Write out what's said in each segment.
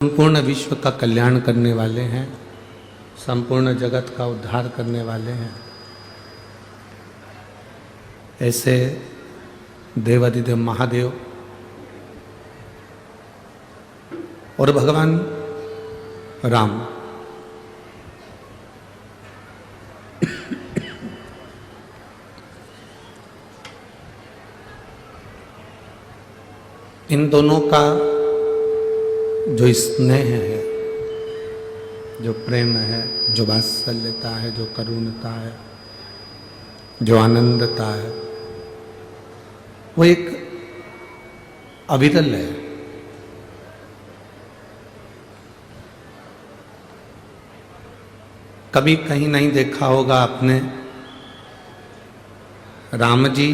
संपूर्ण विश्व का कल्याण करने वाले हैं, संपूर्ण जगत का उद्धार करने वाले हैं। ऐसे देवाधिदेव महादेव और भगवान राम इन दोनों का जो स्नेह है, जो प्रेम है, जो वात्सल्यता है, जो करुणता है, जो आनंदता है, वो एक अविरल है। कभी कहीं नहीं देखा होगा आपने, राम जी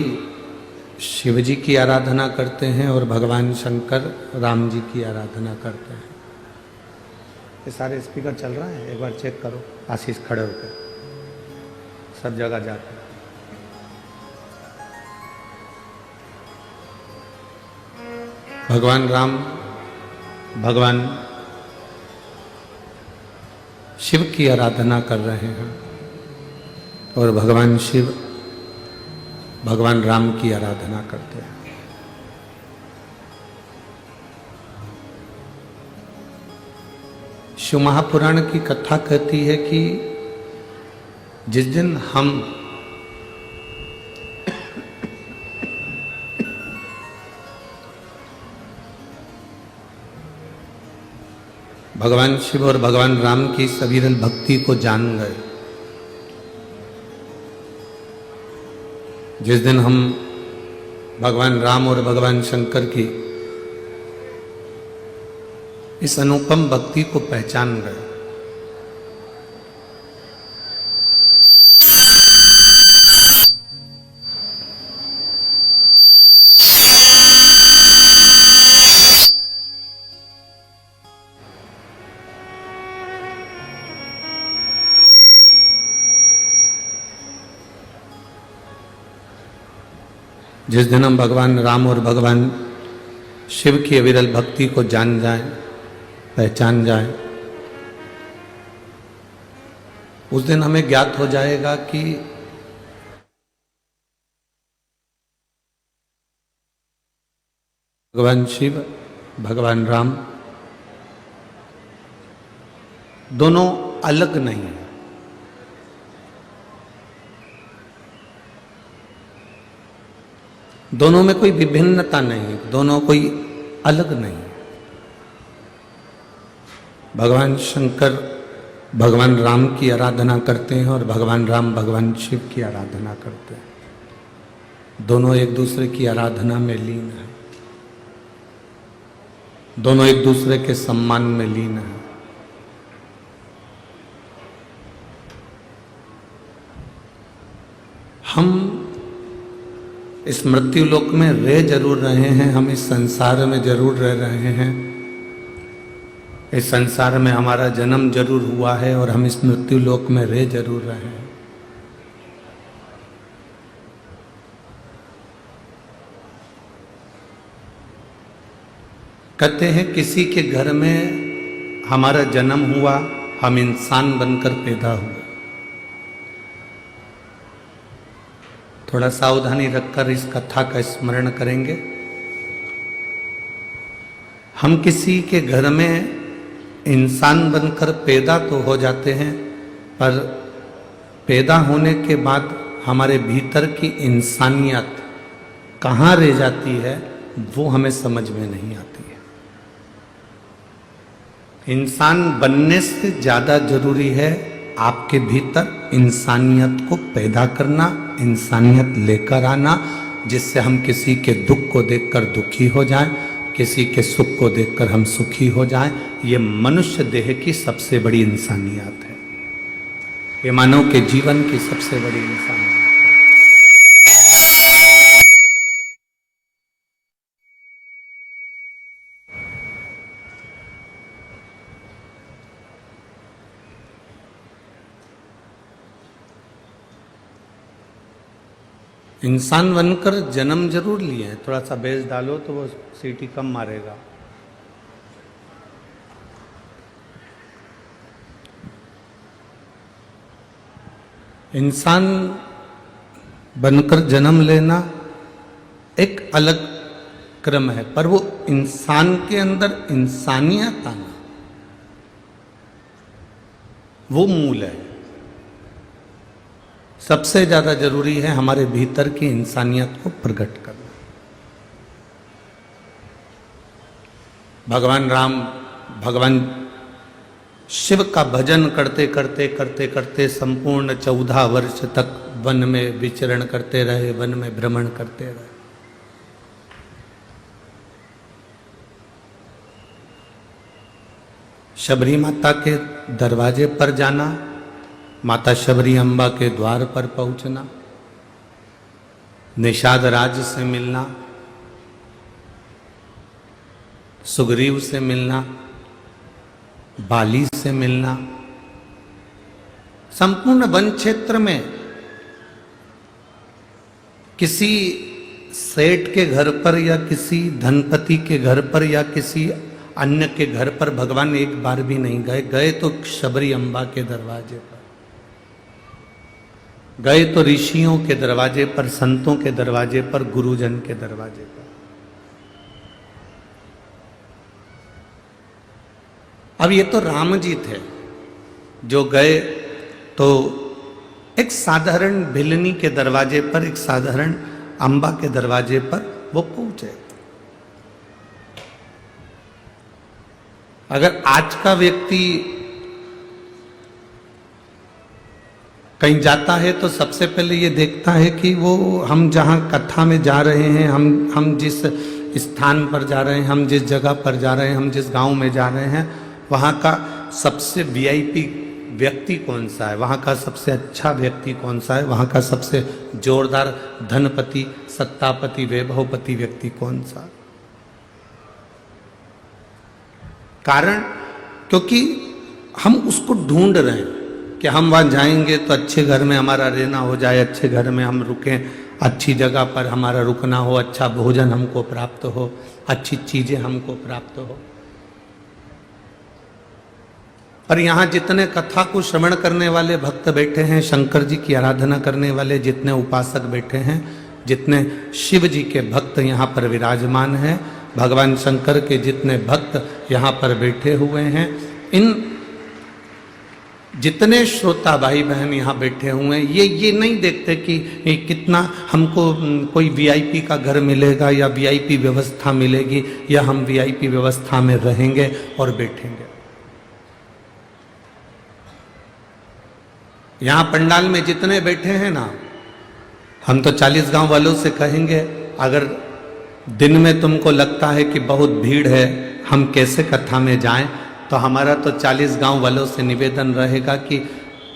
शिव जी की आराधना करते हैं और भगवान शंकर राम जी की आराधना करते हैं। ये सारे स्पीकर चल रहा है, एक बार चेक करो। आशीष खड़े होकर सब जगह जाते हैं। भगवान राम भगवान शिव की आराधना कर रहे हैं और भगवान शिव भगवान राम की आराधना करते हैं। शिव महापुराण की कथा कहती है कि जिस दिन हम भगवान शिव और भगवान राम की अविरल भक्ति को जान गए, जिस दिन हम भगवान राम और भगवान शंकर की इस अनुपम भक्ति को पहचान गए, जिस दिन हम भगवान राम और भगवान शिव की अविरल भक्ति को जान जाएं, पहचान जाएं, उस दिन हमें ज्ञात हो जाएगा कि भगवान शिव भगवान राम दोनों अलग नहीं हैं। दोनों में कोई विभिन्नता नहीं, दोनों कोई अलग नहीं। भगवान शंकर भगवान राम की आराधना करते हैं और भगवान राम भगवान शिव की आराधना करते हैं। दोनों एक दूसरे की आराधना में लीन हैं, दोनों एक दूसरे के सम्मान में लीन हैं। हम इस मृत्यु लोक में रह जरूर रहे हैं, हम इस संसार में जरूर रह रहे हैं, इस संसार में हमारा जन्म जरूर हुआ है और हम इस मृत्यु लोक में रह जरूर रहे हैं। कहते हैं किसी के घर में हमारा जन्म हुआ, हम इंसान बनकर पैदा हुए। थोड़ा सावधानी रखकर इस कथा का स्मरण करेंगे। हम किसी के घर में इंसान बनकर पैदा तो हो जाते हैं, पर पैदा होने के बाद हमारे भीतर की इंसानियत कहाँ रह जाती है वो हमें समझ में नहीं आती है। इंसान बनने से ज़्यादा जरूरी है आपके भीतर इंसानियत को पैदा करना, इंसानियत लेकर आना, जिससे हम किसी के दुख को देखकर दुखी हो जाएं, किसी के सुख को देखकर हम सुखी हो जाएं। ये मनुष्य देह की सबसे बड़ी इंसानियत है, ये मानव के जीवन की सबसे बड़ी इंसानियत है। इंसान बनकर जन्म जरूर लिए हैं, थोड़ा सा बेस डालो तो वो सीटी कम मारेगा। इंसान बनकर जन्म लेना एक अलग क्रम है, पर वो इंसान के अंदर इंसानियत आना वो मूल है। सबसे ज्यादा जरूरी है हमारे भीतर की इंसानियत को प्रकट करना। भगवान राम भगवान शिव का भजन करते करते करते करते संपूर्ण 14 वर्ष तक वन में विचरण करते रहे, वन में भ्रमण करते रहे। शबरी माता के दरवाजे पर जाना, माता शबरी अम्बा के द्वार पर पहुंचना, निषाद राज से मिलना, सुग्रीव से मिलना, बाली से मिलना, संपूर्ण वन क्षेत्र में किसी सेठ के घर पर या किसी धनपति के घर पर या किसी अन्य के घर पर भगवान एक बार भी नहीं गए। गए तो शबरी अम्बा के दरवाजे पर, गए तो ऋषियों के दरवाजे पर, संतों के दरवाजे पर, गुरुजन के दरवाजे पर। अब ये तो राम जी थे जो गए तो एक साधारण भिलनी के दरवाजे पर, एक साधारण अम्बा के दरवाजे पर वो पहुंचे। अगर आज का व्यक्ति कहीं जाता है तो सबसे पहले ये देखता है कि वो हम जहाँ कथा में जा रहे हैं, हम जिस स्थान पर जा रहे हैं, हम जिस जगह पर जा रहे हैं, हम जिस गांव में जा रहे हैं, वहाँ का सबसे वीआईपी व्यक्ति कौन सा है, वहाँ का सबसे अच्छा व्यक्ति कौन सा है, वहाँ का सबसे जोरदार धनपति, सत्तापति, वैभवपति व्यक्ति कौन सा है। कारण क्योंकि हम उसको ढूंढ रहे हैं कि हम वहाँ जाएंगे तो अच्छे घर में हमारा रहना हो जाए, अच्छे घर में हम रुकें, अच्छी जगह पर हमारा रुकना हो, अच्छा भोजन हमको प्राप्त हो, अच्छी चीजें हमको प्राप्त हो। और यहाँ जितने कथा को श्रवण करने वाले भक्त बैठे हैं, शंकर जी की आराधना करने वाले जितने उपासक बैठे हैं, जितने शिव जी के भक्त यहाँ पर विराजमान हैं, भगवान शंकर के जितने भक्त यहाँ पर बैठे हुए हैं, इन जितने श्रोता भाई बहन यहाँ बैठे हुए हैं, ये नहीं देखते कि कितना हमको कोई वीआईपी का घर मिलेगा या वीआईपी व्यवस्था मिलेगी या हम वीआईपी व्यवस्था में रहेंगे और बैठेंगे। यहाँ पंडाल में जितने बैठे हैं ना, हम तो 40 गांव वालों से कहेंगे, अगर दिन में तुमको लगता है कि बहुत भीड़ है, हम कैसे कथा में जाएं, तो हमारा तो 40 गांव वालों से निवेदन रहेगा कि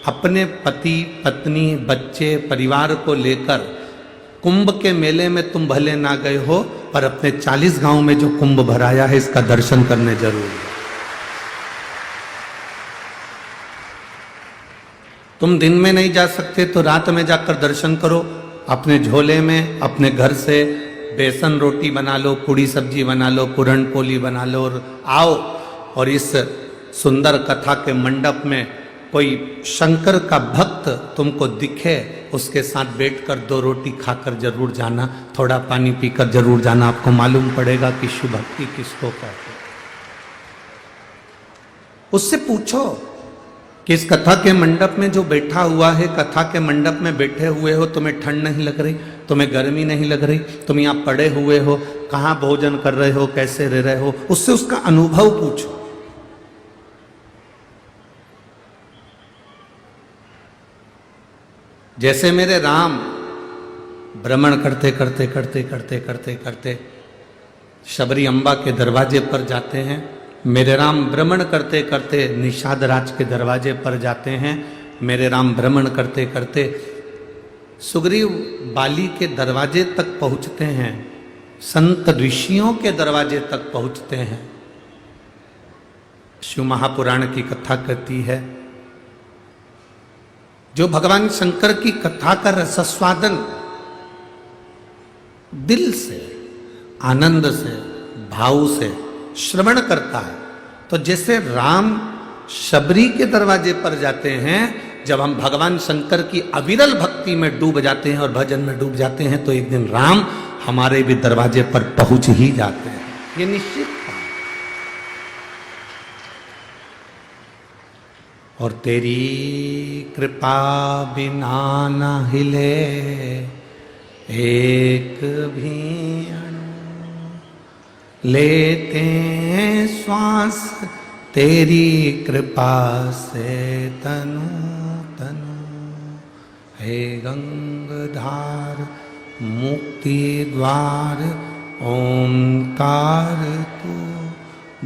अपने पति पत्नी बच्चे परिवार को लेकर कुंभ के मेले में तुम भले ना गए हो, पर अपने 40 गांव में जो कुंभ भराया है इसका दर्शन करने जरूर है। तुम दिन में नहीं जा सकते तो रात में जाकर दर्शन करो। अपने झोले में अपने घर से बेसन रोटी बना लो, पूड़ी सब्जी बना लो, पूरन पोली बना लो और आओ, और इस सुंदर कथा के मंडप में कोई शंकर का भक्त तुमको दिखे, उसके साथ बैठकर 2 रोटी खाकर जरूर जाना, थोड़ा पानी पीकर जरूर जाना। आपको मालूम पड़ेगा कि शुभ भक्ति किसको कहते हैं। उससे पूछो कि इस कथा के मंडप में जो बैठा हुआ है, कथा के मंडप में बैठे हुए हो, तुम्हें ठंड नहीं लग रही, तुम्हें गर्मी नहीं लग रही, तुम यहाँ पड़े हुए हो, कहाँ भोजन कर रहे हो, कैसे रह रहे हो, उससे उसका अनुभव पूछो। जैसे मेरे राम भ्रमण करते करते करते करते करते करते शबरी अम्बा के दरवाजे पर जाते हैं, मेरे राम भ्रमण करते करते निषाद राज के दरवाजे पर जाते हैं, मेरे राम भ्रमण करते करते सुग्रीव बाली के दरवाजे तक पहुंचते हैं, संत ऋषियों के दरवाजे तक पहुंचते हैं। शिव महापुराण की कथा कहती है, जो भगवान शंकर की कथा का रसास्वादन दिल से, आनंद से, भाव से श्रवण करता है, तो जैसे राम शबरी के दरवाजे पर जाते हैं, जब हम भगवान शंकर की अविरल भक्ति में डूब जाते हैं और भजन में डूब जाते हैं तो एक दिन राम हमारे भी दरवाजे पर पहुंच ही जाते हैं, ये निश्चित है। और तेरी कृपा बिना न हिले एक भी अणु, लेते हैं श्वास तेरी कृपा से तनु तनु। हे गंगाधार मुक्ति द्वार ओंकार तू,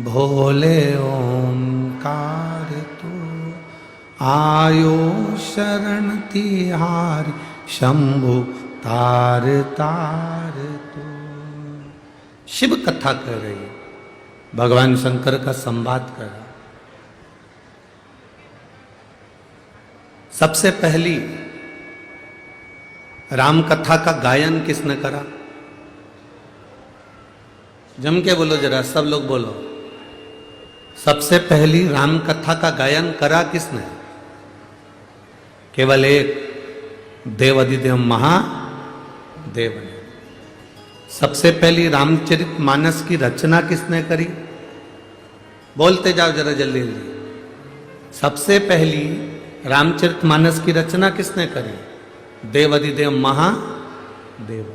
भोले ओंकार तू। आयो शरण तिहारी शंभु तार तार तू। शिव कथा कर रही है, भगवान शंकर का संवाद कर रहा। सबसे पहली राम कथा का गायन किसने करा? जम के बोलो जरा, सब लोग बोलो। सबसे पहली राम कथा का गायन करा किसने? केवल एक देवाधिदेव महादेव ने। सबसे पहली रामचरित मानस की रचना किसने करी? बोलते जाओ जरा जल्दी जल्दी। सबसे पहली रामचरित मानस की रचना किसने करी? देवाधिदेव महादेव।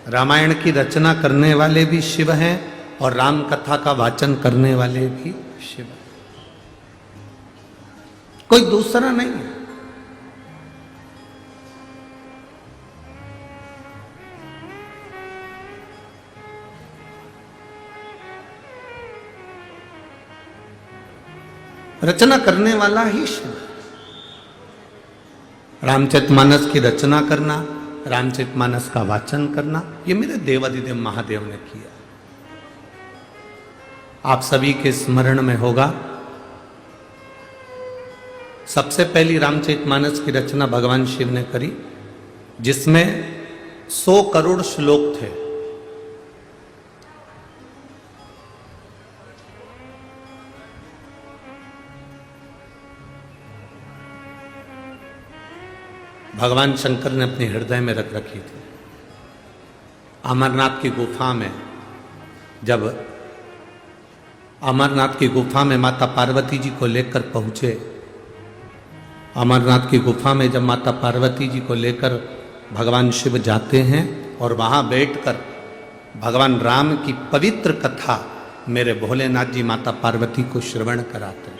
रामायण की रचना करने वाले भी शिव हैं और राम कथा का वाचन करने वाले भी शिव, कोई दूसरा नहीं है। रचना करने वाला ही शिव। रामचरितमानस की रचना करना, रामचरितमानस का वाचन करना, ये मेरे देवाधिदेव महादेव ने किया। आप सभी के स्मरण में होगा, सबसे पहली रामचरितमानस की रचना भगवान शिव ने करी, जिसमें 100 करोड़ श्लोक थे। भगवान शंकर ने अपने हृदय में रख रखी थी। अमरनाथ की गुफा में, जब अमरनाथ की गुफा में माता पार्वती जी को लेकर पहुंचे, अमरनाथ की गुफा में जब माता पार्वती जी को लेकर भगवान शिव जाते हैं और वहां बैठकर भगवान राम की पवित्र कथा मेरे भोलेनाथ जी माता पार्वती को श्रवण कराते हैं।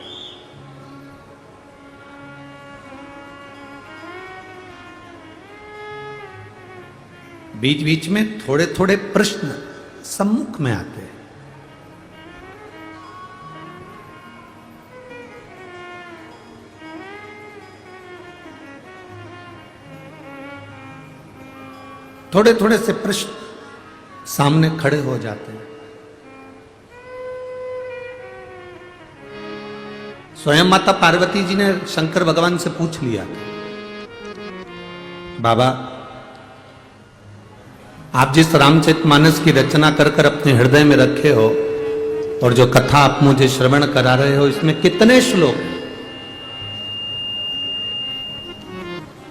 बीच बीच में थोड़े थोड़े प्रश्न सम्मुख में आते हैं। थोड़े थोड़े से प्रश्न सामने खड़े हो जाते हैं। स्वयं माता पार्वती जी ने शंकर भगवान से पूछ लिया था, बाबा आप जिस रामचरितमानस की रचना कर कर अपने हृदय में रखे हो और जो कथा आप मुझे श्रवण करा रहे हो, इसमें कितने श्लोक हैं?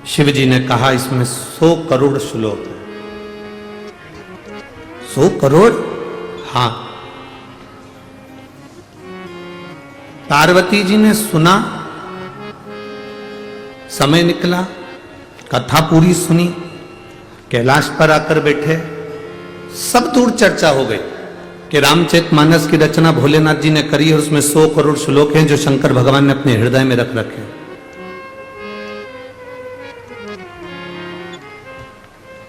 शिव जी ने कहा इसमें 100 करोड़ श्लोक हैं। 100 करोड़? हाँ। पार्वती जी ने सुना, समय निकला, कथा पूरी सुनी, कैलाश पर आकर बैठे, सब दूर चर्चा हो गई कि रामचरितमानस की रचना भोलेनाथ जी ने करी और उसमें 100 करोड़ श्लोक हैं जो शंकर भगवान ने अपने हृदय में रख रखे।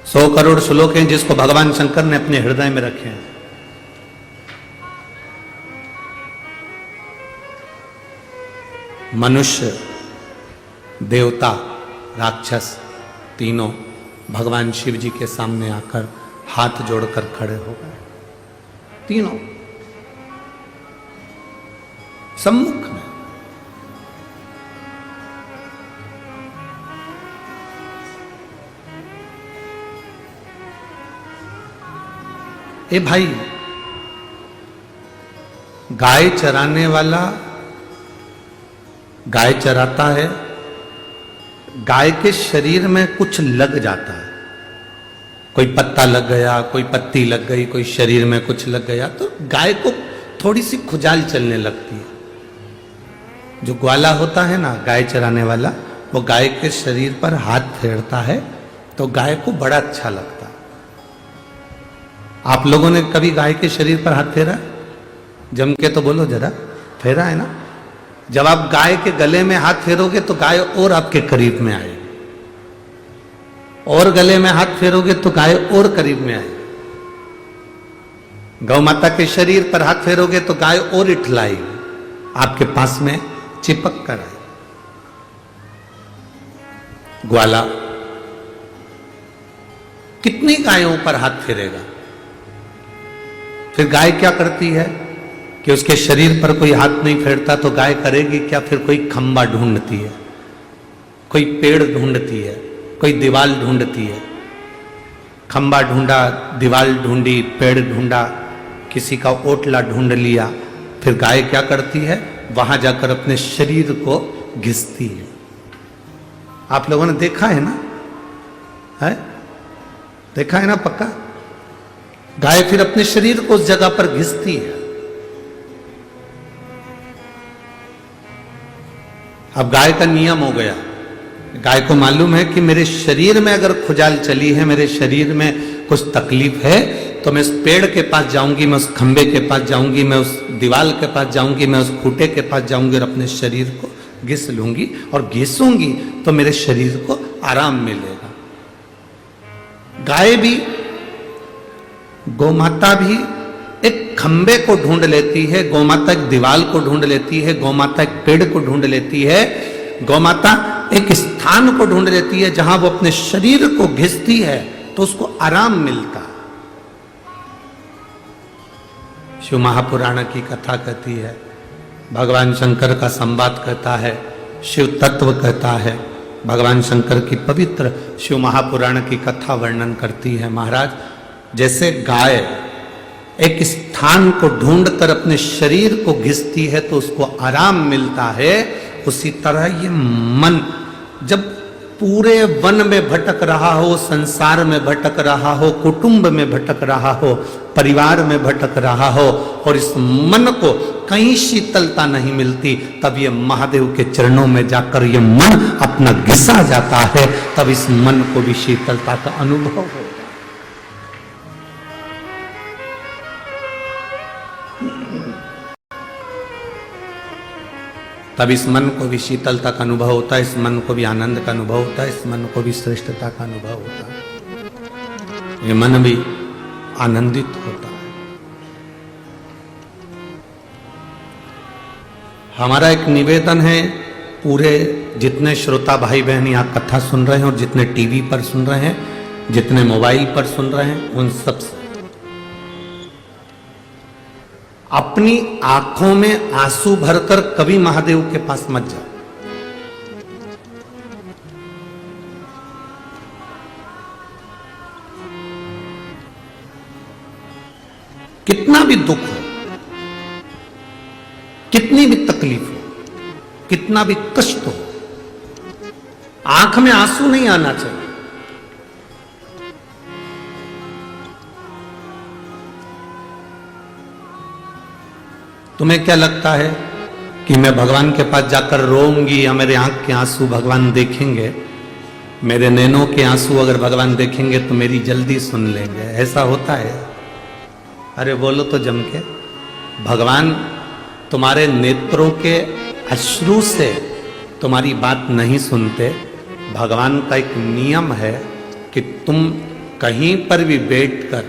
100 करोड़ श्लोक हैं जिसको भगवान शंकर ने अपने हृदय में रखे हैं। मनुष्य, देवता, राक्षस तीनों भगवान शिव जी के सामने आकर हाथ जोड़कर खड़े हो गए, तीनों सम्मुख में। ए भाई, गाय चराने वाला गाय चराता है, गाय के शरीर में कुछ लग जाता है, कोई पत्ता लग गया, कोई पत्ती लग गई, कोई शरीर में कुछ लग गया, तो गाय को थोड़ी सी खुजाल चलने लगती है। जो ग्वाला होता है ना, गाय चराने वाला, वो गाय के शरीर पर हाथ फेरता है तो गाय को बड़ा अच्छा लगता है। आप लोगों ने कभी गाय के शरीर पर हाथ फेरा? जम के तो बोलो जरा, फेरा है ना? जब आप गाय के गले में हाथ फेरोगे तो गाय और आपके करीब में आएगी, और गले में हाथ फेरोगे तो गाय और करीब में आएगी। गौ माता के शरीर पर हाथ फेरोगे तो गाय और इठलाएगी, आपके पास में चिपक कर आए। ग्वाला कितनी गायों पर हाथ फेरेगा? फिर गाय क्या करती है कि उसके शरीर पर कोई हाथ नहीं फेरता तो गाय करेगी क्या? फिर कोई खंबा ढूंढती है, कोई पेड़ ढूंढती है, कोई दीवाल ढूंढती है। खंबा ढूंढा, दीवाल ढूंढी, पेड़ ढूंढा, किसी का ओटला ढूंढ लिया, फिर गाय क्या करती है? वहां जाकर अपने शरीर को घिसती है। आप लोगों ने देखा है ना? है? देखा है ना पक्का? गाय फिर अपने शरीर को उस जगह पर घिसती है। अब गाय का नियम हो गया, गाय को मालूम है कि मेरे शरीर में अगर खुजाल चली है, मेरे शरीर में कुछ तकलीफ है, तो मैं उस पेड़ के पास जाऊंगी, मैं उस खंबे के पास जाऊंगी, मैं उस दीवाल के पास जाऊंगी, मैं उस खूंटे के पास जाऊंगी और अपने शरीर को घिस लूंगी, और घिसूंगी तो मेरे शरीर को आराम मिलेगा। गाय भी, गौमाता भी एक खंबे को ढूंढ लेती है, गौमाता एक दीवाल को ढूंढ लेती है, गौमाता एक पेड़ को ढूंढ लेती है, गौमाता एक स्थान को ढूंढ लेती है जहां वो अपने शरीर को घिसती है तो उसको आराम मिलता है। शिव महापुराण की कथा कहती है, भगवान शंकर का संवाद कहता है, शिव तत्व कहता है, भगवान शंकर की पवित्र शिव महापुराण की कथा वर्णन करती है। महाराज, जैसे गाय एक स्थान को ढूंढकर अपने शरीर को घिसती है तो उसको आराम मिलता है, उसी तरह ये मन जब पूरे वन में भटक रहा हो, संसार में भटक रहा हो, कुटुंब में भटक रहा हो, परिवार में भटक रहा हो, और इस मन को कहीं शीतलता नहीं मिलती, तब ये महादेव के चरणों में जाकर ये मन अपना घिसा जाता है, तब इस मन को भी शीतलता का अनुभव होगा। तब इस मन को भी शीतलता का अनुभव होता है, इस मन को भी आनंद का अनुभव होता है, इस मन को भी श्रेष्ठता का अनुभव होता है, ये मन भी आनंदित होता है। हमारा एक निवेदन है, पूरे जितने श्रोता भाई बहन यहाँ कथा सुन रहे हैं और जितने टीवी पर सुन रहे हैं, जितने मोबाइल पर सुन रहे हैं, उन सब से अपनी आंखों में आंसू भरकर कभी महादेव के पास मत जाओ। कितना भी दुख हो, कितनी भी तकलीफ हो, कितना भी कष्ट हो, आंख में आंसू नहीं आना चाहिए। तुम्हें क्या लगता है कि मैं भगवान के पास जाकर रोऊंगी या मेरे आंख के आंसू भगवान देखेंगे? मेरे नैनों के आंसू अगर भगवान देखेंगे तो मेरी जल्दी सुन लेंगे, ऐसा होता है? अरे बोलो तो जम के, भगवान तुम्हारे नेत्रों के अश्रु से तुम्हारी बात नहीं सुनते। भगवान का एक नियम है कि तुम कहीं पर भी बैठकर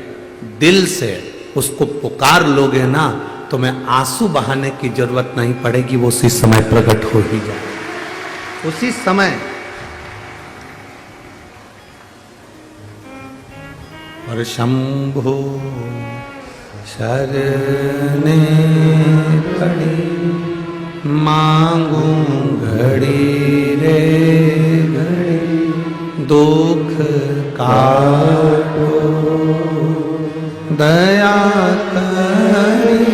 दिल से उसको पुकार लोगे ना, तो मैं आंसू बहाने की जरूरत नहीं पड़ेगी, वो उसी समय प्रकट हो ही जाए, उसी समय। और शंभो शरणे पड़ी मांगू घड़ी रे घड़ी, दुख काटो दया करी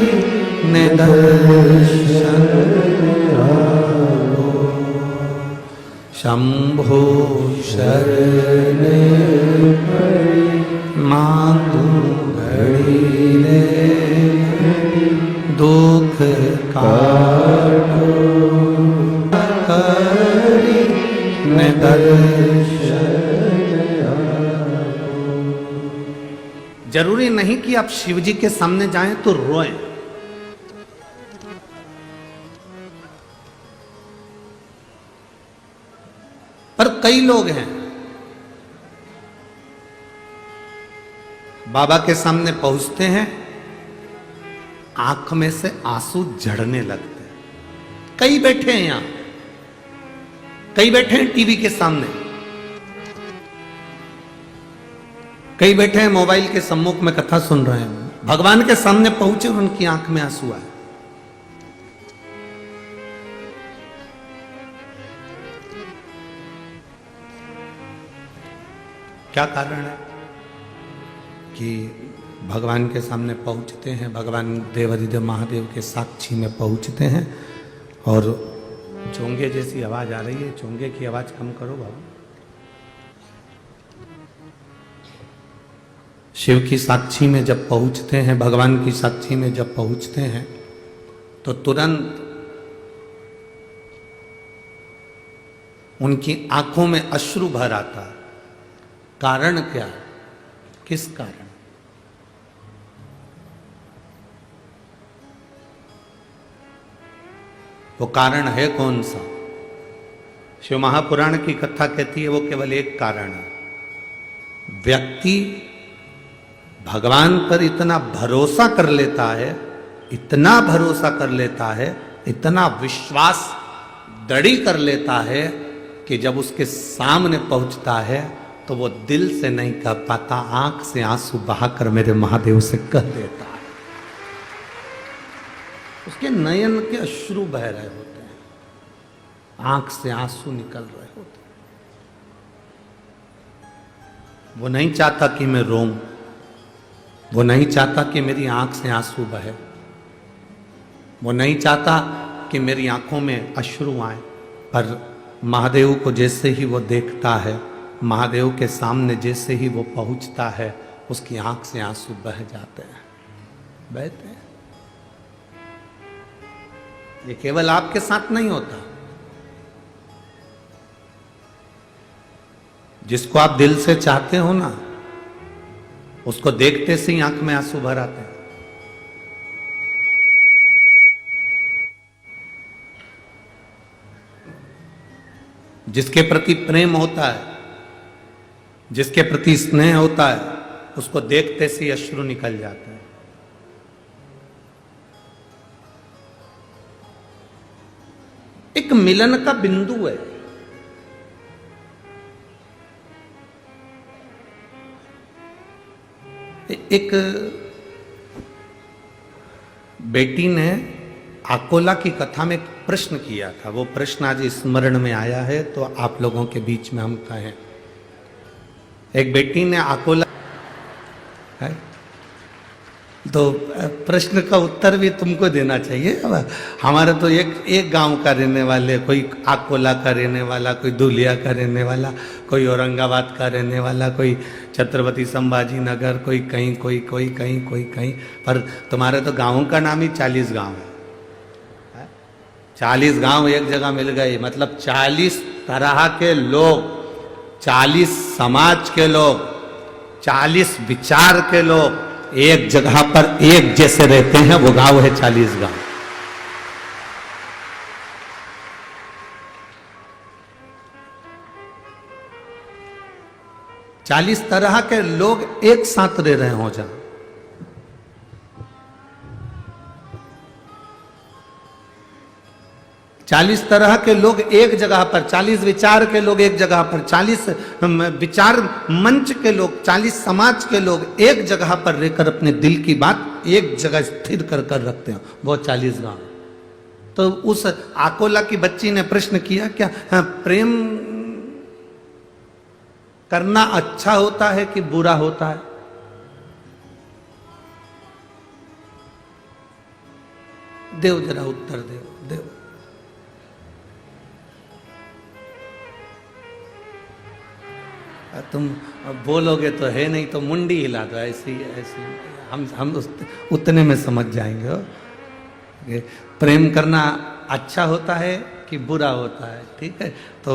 निदर्शन शंभो शरण मांगू घड़ी रे दुख काटो करी मैं दर्शन। जरूरी नहीं कि आप शिव जी के सामने जाएं तो रोएं। पर कई लोग हैं बाबा के सामने पहुंचते हैं, आंख में से आंसू झड़ने लगते हैं। कई बैठे हैं यहां, कई बैठे हैं टीवी के सामने, कई बैठे हैं मोबाइल के सम्मुख में कथा सुन रहे हैं। भगवान के सामने पहुंचे और उनकी आंख में आंसू आए। क्या कारण है कि भगवान के सामने पहुंचते हैं, भगवान देवाधिदेव महादेव के साक्षी में पहुंचते हैं और चोंगे जैसी आवाज आ रही है, चोंगे की आवाज कम करो बाबू। शिव की साक्षी में जब पहुंचते हैं, भगवान की साक्षी में जब पहुंचते हैं तो तुरंत उनकी आंखों में अश्रु भर आता है। कारण क्या है? किस कारण? वो कारण है कौन सा? शिव महापुराण की कथा कहती है वो केवल एक कारण है। व्यक्ति भगवान पर इतना भरोसा कर लेता है, इतना भरोसा कर लेता है, इतना विश्वास दृढ़ कर लेता है कि जब उसके सामने पहुंचता है तो वो दिल से नहीं कह पाता, आंख से आंसू बहाकर मेरे महादेव से कह देता है। उसके नयन के अश्रु बह रहे होते हैं, आंख से आंसू निकल रहे होते हैं। वो नहीं चाहता कि मैं रोऊं, वो नहीं चाहता कि मेरी आंख से आंसू बहे, वो नहीं चाहता कि मेरी आंखों में अश्रु आए। पर महादेव को जैसे ही वो देखता है, महादेव के सामने जैसे ही वो पहुंचता है, उसकी आंख से आंसू बह जाते हैं, बहते हैं। ये केवल आपके साथ नहीं होता। जिसको आप दिल से चाहते हो ना, उसको देखते से ही आंख में आंसू भर आते हैं। जिसके प्रति प्रेम होता है, जिसके प्रति स्नेह होता है, उसको देखते से ही अश्रु निकल जाते हैं। एक मिलन का बिंदु है। एक बेटी ने आकोला की कथा में एक प्रश्न किया था, वो प्रश्न आज स्मरण में आया है तो आप लोगों के बीच में हम कहें। एक बेटी ने आकोला है, तो प्रश्न का उत्तर भी तुमको देना चाहिए। हमारे तो एक गांव का रहने वाले, कोई आकोला का रहने वाला, कोई धुलिया का रहने वाला, कोई औरंगाबाद का रहने वाला, कोई छत्रपति संभाजी नगर, कोई कहीं, कोई कहीं, कोई कहीं। पर तुम्हारे तो गाँव का नाम ही 40 गांव है। 40 गांव एक जगह मिल गए, मतलब 40 तरह के लोग, 40 समाज के लोग, 40 विचार के लोग एक जगह पर एक जैसे रहते हैं, वो गांव है 40 गांव। चालीस तरह के लोग एक साथ रह रहे हो जहां, 40 तरह के लोग एक जगह पर, 40 विचार के लोग एक जगह पर, 40 विचार मंच के लोग, 40 समाज के लोग एक जगह पर रहकर अपने दिल की बात एक जगह स्थिर कर कर रखते हैं, वो 40 गांव। तो उस आकोला की बच्ची ने प्रश्न किया, क्या प्रेम करना अच्छा होता है कि बुरा होता है? देव जरा उत्तर देव। तुम बोलोगे तो है, नहीं तो मुंडी हिला दो, ऐसी ऐसी हम उतने में समझ जाएंगे हो। ये प्रेम करना अच्छा होता है कि बुरा होता है, ठीक है। तो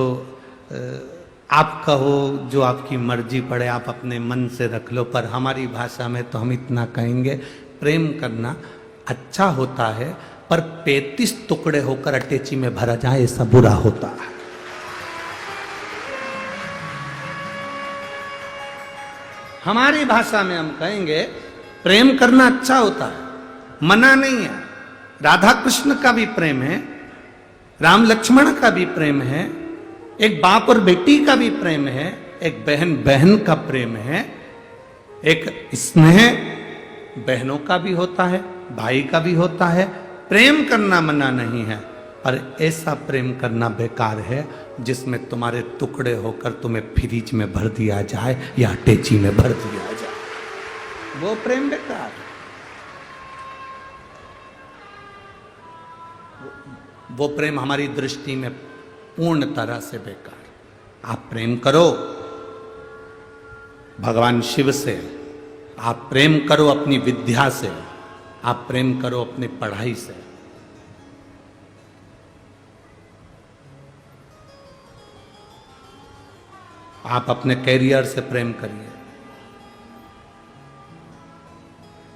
आप कहो जो आपकी मर्जी पड़े, आप अपने मन से रख लो, पर हमारी भाषा में तो हम इतना कहेंगे, प्रेम करना अच्छा होता है, पर 35 टुकड़े होकर अटैची में भरा जाए ऐसा बुरा होता है। हमारी भाषा में हम कहेंगे प्रेम करना अच्छा होता है, मना नहीं है। राधा कृष्ण का भी प्रेम है, राम लक्ष्मण का भी प्रेम है, एक बाप और बेटी का भी प्रेम है, एक बहन बहन का प्रेम है, एक स्नेह बहनों का भी होता है, भाई का भी होता है। प्रेम करना मना नहीं है, पर ऐसा प्रेम करना बेकार है जिसमें तुम्हारे टुकड़े होकर तुम्हें फ्रिज में भर दिया जाए या अटैची में भर दिया जाए, वो प्रेम बेकार है। वो प्रेम हमारी दृष्टि में पूर्ण तरह से बेकार। आप प्रेम करो भगवान शिव से, आप प्रेम करो अपनी विद्या से, आप प्रेम करो अपनी पढ़ाई से। आप अपने कैरियर से प्रेम करिए,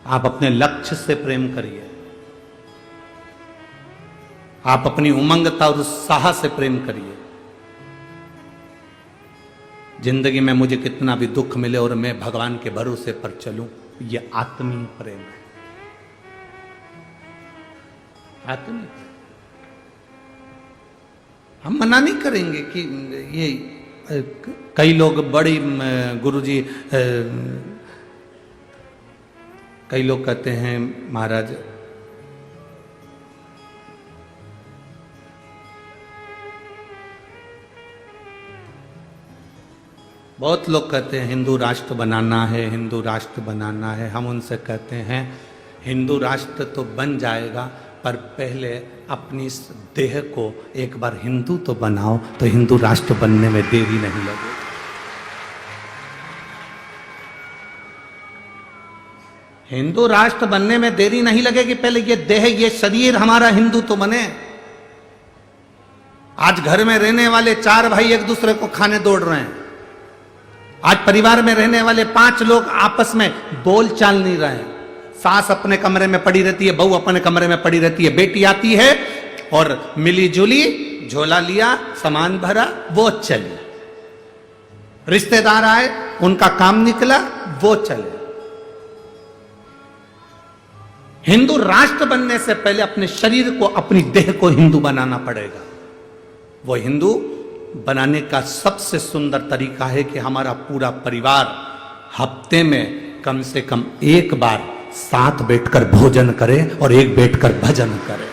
आप अपने लक्ष्य से प्रेम करिए, आप अपनी उमंगता और उत्साह से प्रेम करिए। जिंदगी में मुझे कितना भी दुख मिले और मैं भगवान के भरोसे पर चलूं, यह आत्मीय प्रेम है, आत्मीय। हम मना नहीं करेंगे कि ये कई लोग बड़ी गुरुजी, कई लोग कहते हैं महाराज बहुत लोग कहते हैं हिंदू राष्ट्र बनाना है, हिंदू राष्ट्र बनाना है। हम उनसे कहते हैं हिंदू राष्ट्र तो बन जाएगा, पर पहले अपनी इस देह को एक बार हिंदू तो बनाओ, तो हिंदू राष्ट्र बनने में देरी नहीं लगेगी। हिंदू राष्ट्र बनने में देरी नहीं लगेगी, पहले ये देह, ये शरीर हमारा हिंदू तो बने। आज घर में रहने वाले 4 भाई एक दूसरे को खाने दौड़ रहे हैं। आज परिवार में रहने वाले 5 लोग आपस में बोल चाल नहीं रहे हैं। सास अपने कमरे में पड़ी रहती है, बहू अपने कमरे में पड़ी रहती है, बेटी आती है और मिली जुली, झोला लिया, सामान भरा, वो चली। रिश्तेदार आए, उनका काम निकला, वो चले। हिंदू राष्ट्र बनने से पहले अपने शरीर को, अपनी देह को हिंदू बनाना पड़ेगा। वो हिंदू बनाने का सबसे सुंदर तरीका है कि हमारा पूरा परिवार हफ्ते में कम से कम एक बार साथ बैठकर भोजन करे और एक बैठकर भजन करे।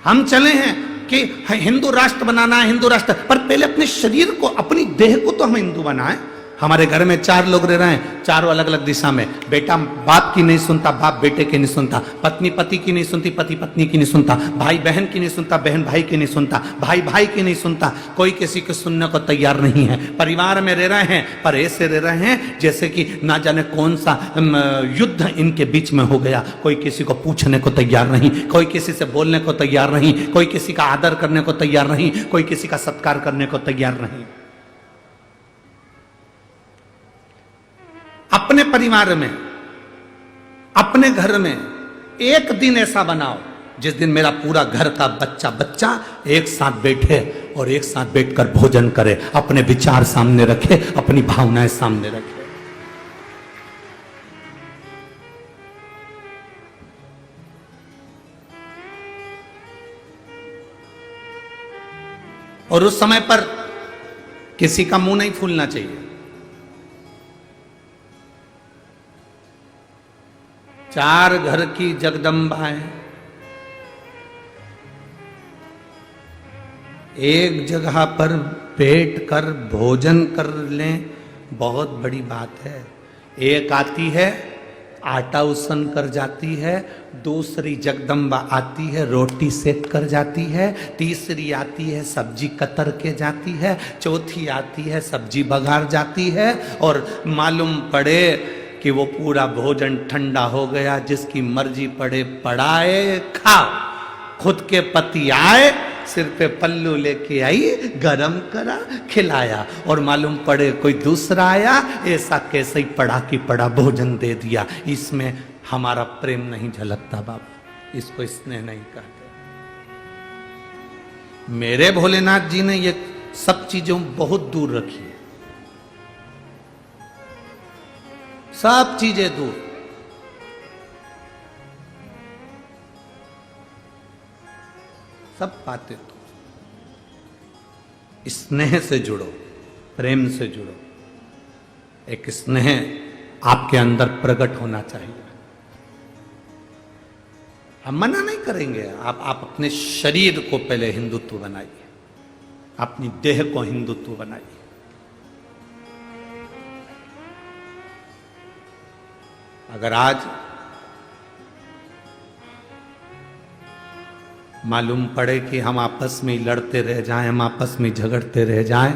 हम चले हैं कि हिंदू राष्ट्र बनाना है, हिंदू राष्ट्र, पर पहले अपने शरीर को, अपनी देह को तो हम हिंदू बनाएं। हमारे घर में 4 लोग रह रहे हैं, चारों अलग अलग दिशा में। बेटा बाप की नहीं सुनता, बाप बेटे की नहीं सुनता, पत्नी पति की नहीं सुनती, पति पत्नी की नहीं सुनता, भाई बहन की नहीं सुनता, बहन भाई की नहीं सुनता, भाई भाई की नहीं सुनता, कोई किसी को सुनने को तैयार नहीं है। परिवार में रह रहे हैं, पर ऐसे रह रहे हैं जैसे कि ना जाने कौन सा युद्ध इनके बीच में हो गया। कोई किसी को पूछने को तैयार नहीं, कोई किसी से बोलने को तैयार नहीं, कोई किसी का आदर करने को तैयार नहीं, कोई किसी का सत्कार करने को तैयार नहीं। अपने परिवार में, अपने घर में एक दिन ऐसा बनाओ जिस दिन मेरा पूरा घर का बच्चा एक साथ बैठे और एक साथ बैठकर भोजन करे, अपने विचार सामने रखे, अपनी भावनाएं सामने रखे। और उस समय पर किसी का मुंह नहीं फूलना चाहिए। 4 घर की जगदम्बाएं एक जगह पर बैठ कर भोजन कर लें, बहुत बड़ी बात है। एक आती है आटा उसन कर जाती है, दूसरी जगदम्बा आती है रोटी सेक कर जाती है, तीसरी आती है सब्जी कतर के जाती है, चौथी आती है सब्जी बघार जाती है, और मालूम पड़े कि वो पूरा भोजन ठंडा हो गया, जिसकी मर्जी पड़े पड़ाए खाओ, खुद के पति आए सिर पे पल्लू लेके आई, गरम करा खिलाया, और मालूम पड़े कोई दूसरा आया, ऐसा कैसे ही पड़ा कि पड़ा भोजन दे दिया। इसमें हमारा प्रेम नहीं झलकता बाबा, इसको स्नेह नहीं कहते। मेरे भोलेनाथ जी ने ये सब चीजों बहुत दूर रखी है, सब चीजें दूर। सब पाते तो स्नेह से जुड़ो, प्रेम से जुड़ो, एक स्नेह आपके अंदर प्रकट होना चाहिए। हम मना नहीं करेंगे, आप अपने शरीर को पहले हिंदुत्व बनाइए, अपनी देह को हिंदुत्व बनाइए। अगर आज मालूम पड़े कि हम आपस में लड़ते रह जाएं, हम आपस में झगड़ते रह जाएं,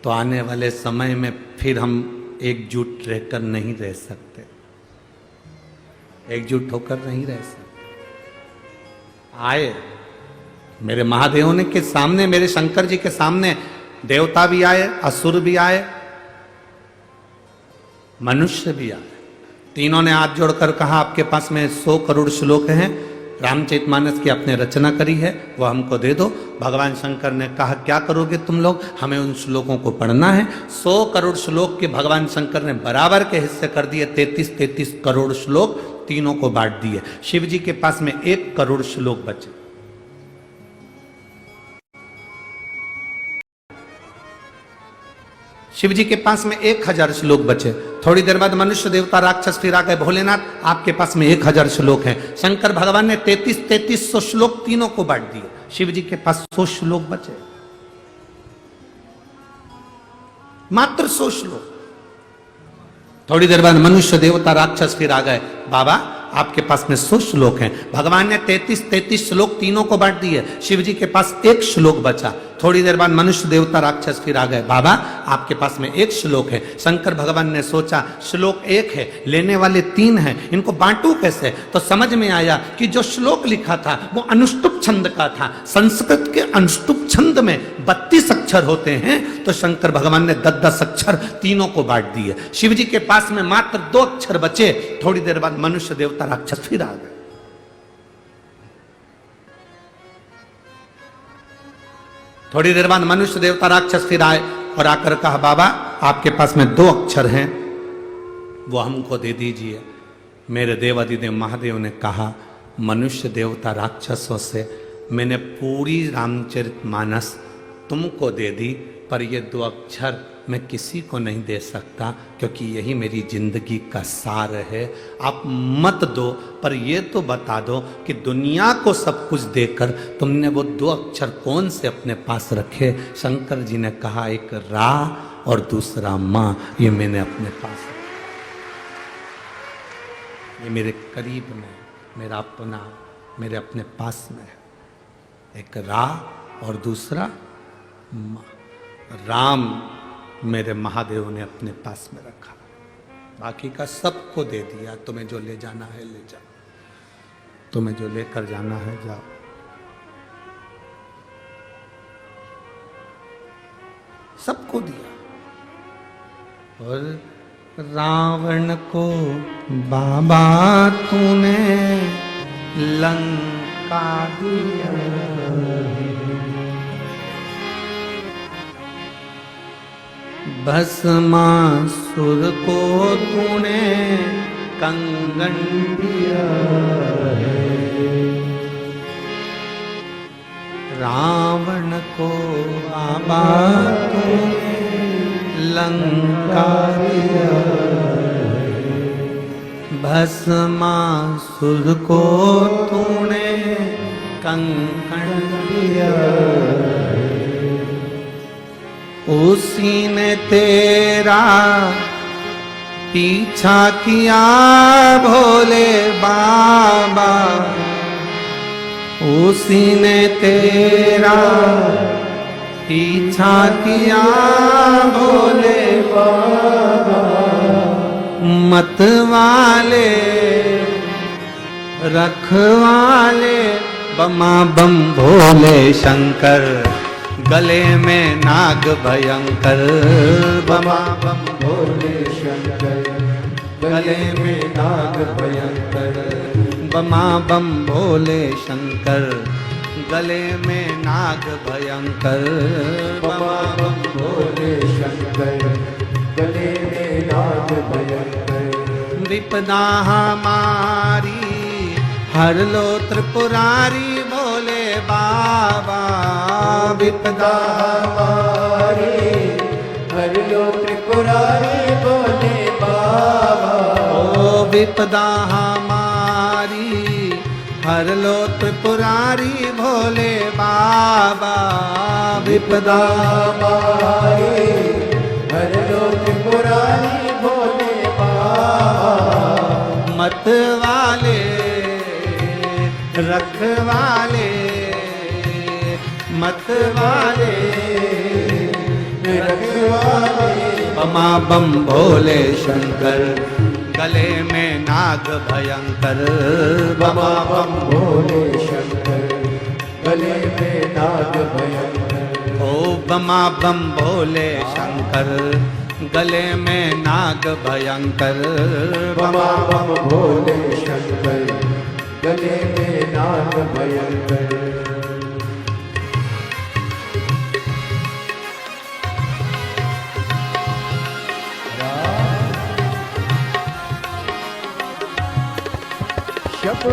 तो आने वाले समय में फिर हम एकजुट रहकर नहीं रह सकते, एकजुट होकर नहीं रह सकते। आए मेरे महादेव ने के सामने, मेरे शंकर जी के सामने देवता भी आए, असुर भी आए, मनुष्य भी आए। तीनों ने हाथ जोड़कर कहा आपके पास में 100 करोड़ श्लोक हैं, रामचरितमानस की आपने रचना करी है, वो हमको दे दो। भगवान शंकर ने कहा क्या करोगे तुम लोग, हमें उन श्लोकों को पढ़ना है। 100 करोड़ श्लोक के भगवान शंकर ने बराबर के हिस्से कर दिए, 33 करोड़ श्लोक तीनों को बांट दिए। शिव जी के पास में 1 करोड़ श्लोक बचे। शिव जी के पास में 1000 श्लोक बचे। थोड़ी देर बाद मनुष्य देवता राक्षस फिर आ गए, भोलेनाथ आपके पास में 1000 श्लोक हैं। शंकर भगवान ने 3300 श्लोक तीनों को बांट दिए, शिव जी के पास 100 श्लोक बचे, मात्र 100 श्लोक। थोड़ी देर बाद मनुष्य देवता राक्षस फिर आ गए, बाबा आपके पास में 100 श्लोक हैं। भगवान ने 33 श्लोक तीनों को बांट दिए, शिव जी के पास 1 श्लोक बचा। थोड़ी देर बाद मनुष्य देवता राक्षस फिर आ गए, बाबा आपके पास में 1 श्लोक है। शंकर भगवान ने सोचा श्लोक 1 है, लेने वाले 3 हैं, इनको बांटू कैसे? तो समझ में आया कि जो श्लोक लिखा था वो अनुष्टुप छंद का था। संस्कृत के अनुष्टुप छंद में 32 अक्षर होते हैं, तो शंकर भगवान ने 10 अक्षर तीनों को बांट दिए। शिव जी के पास में मात्र 2 अक्षर बचे। थोड़ी देर बाद मनुष्य देवता राक्षस फिर आ गए। थोड़ी देर बाद मनुष्य देवता राक्षस फिर आए और आकर कहा बाबा आपके पास में 2 अक्षर हैं, वो हमको दे दीजिए। मेरे देवादिदेव महादेव ने कहा मनुष्य देवता राक्षसों से मैंने पूरी रामचरितमानस तुमको दे दी, पर ये 2 अक्षर मैं किसी को नहीं दे सकता, क्योंकि यही मेरी जिंदगी का सार है। आप मत दो, पर ये तो बता दो कि दुनिया को सब कुछ देकर तुमने वो 2 अक्षर कौन से अपने पास रखे? शंकर जी ने कहा एक रा और दूसरा माँ, ये मैंने अपने पास रखा, ये मेरे करीब में, मेरा अपना, मेरे अपने पास में है। एक रा और दूसरा माँ। राम मेरे महादेव ने अपने पास में रखा, बाकी का सबको दे दिया। तुम्हें जो ले जाना है ले जाओ, तुम्हें जो लेकर जाना है जाओ। सबको दिया। और रावण को बाबा तूने लंका दिया, भस्मासुर को तूने कंगन दिया है। रावण को बाबा तूने लंका दिया है, भस्मासुर को तूने कंगन दिया है। उसी ने तेरा पीछा किया भोले बाबा, उसी ने तेरा पीछा किया भोले बाबा। मतवाले रखवाले बमा बम भोले शंकर, गले में नाग भयंकर। बमा बम भोले शंकर, गले में नाग भयंकर। बमा बम भोले शंकर, गले में नाग भयंकर। बमा बम भोले शंकर, गले में नाग भयंकर। विपदा हमारी हर लो त्रिपुरारी भोले बाबा। विपदा हमारी हर लो त्रिपुरारी भोले बाबा। ओ विपदा हमारी हर लो त्रिपुरारी भोले बाबा। विपदा हमारी हर लो त्रिपुरारी भोले बाबा। मत वाले रखवाले, मत वाले रखवाले। बमा बम भोले शंकर, गले में नाग भयंकर। बमा बम भोले शंकर, गले में नाग भयंकर। ओ बमा बम भोले शंकर, गले में नाग भयंकर। बमा बम भोले शंकर, गले में नाग भयंकर। शपू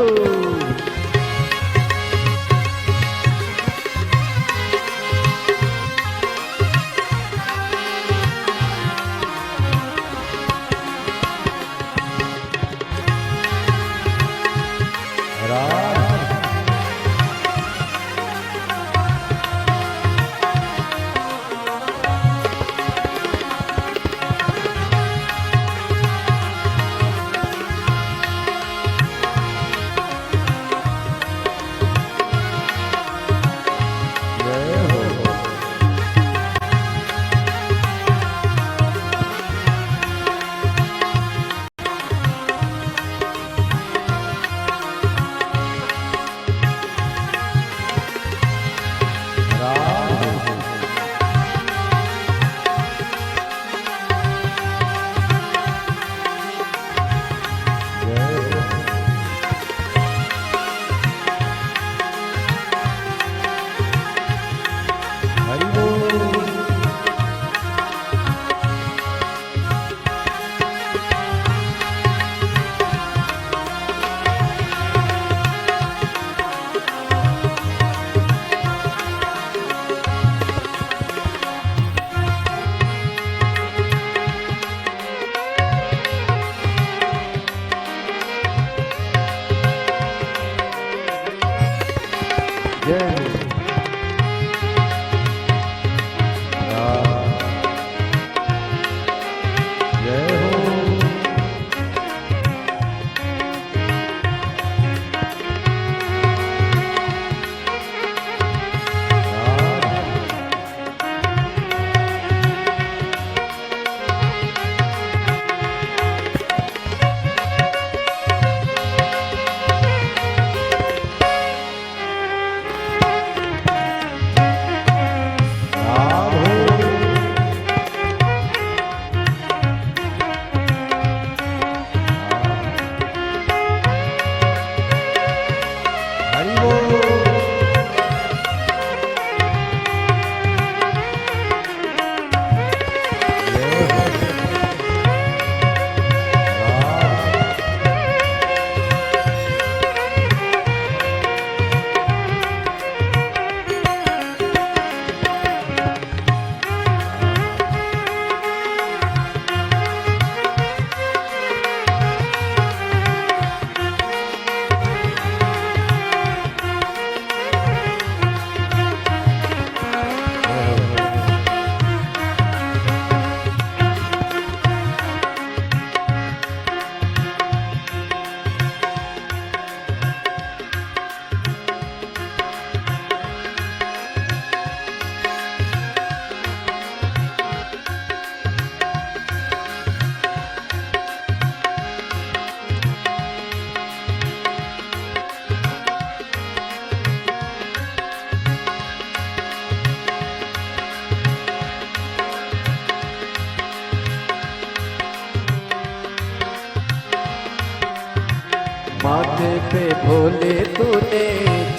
तूने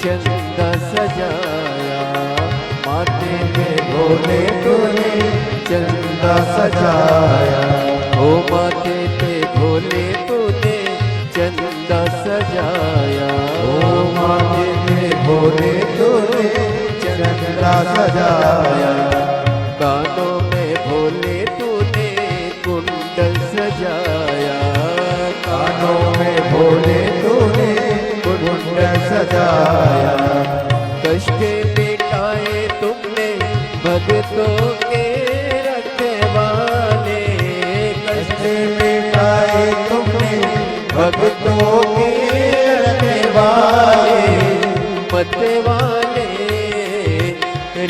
चंदा सजाया, माथे में भोले तूने चंदा सजाया, ओ माथे पे भोले तूने चंदा सजाया, ओ माथे पे भोले तूने चंदा सजाया, कानों में भोले तूने कुंडल सजाया, कानों में भोले तूने कुंडल सजाया, कष्ट मिटाए तुमने भक्तों के रखवाले, कष्ट मिटाए तुमने भक्तों के रखवाले, मतवाले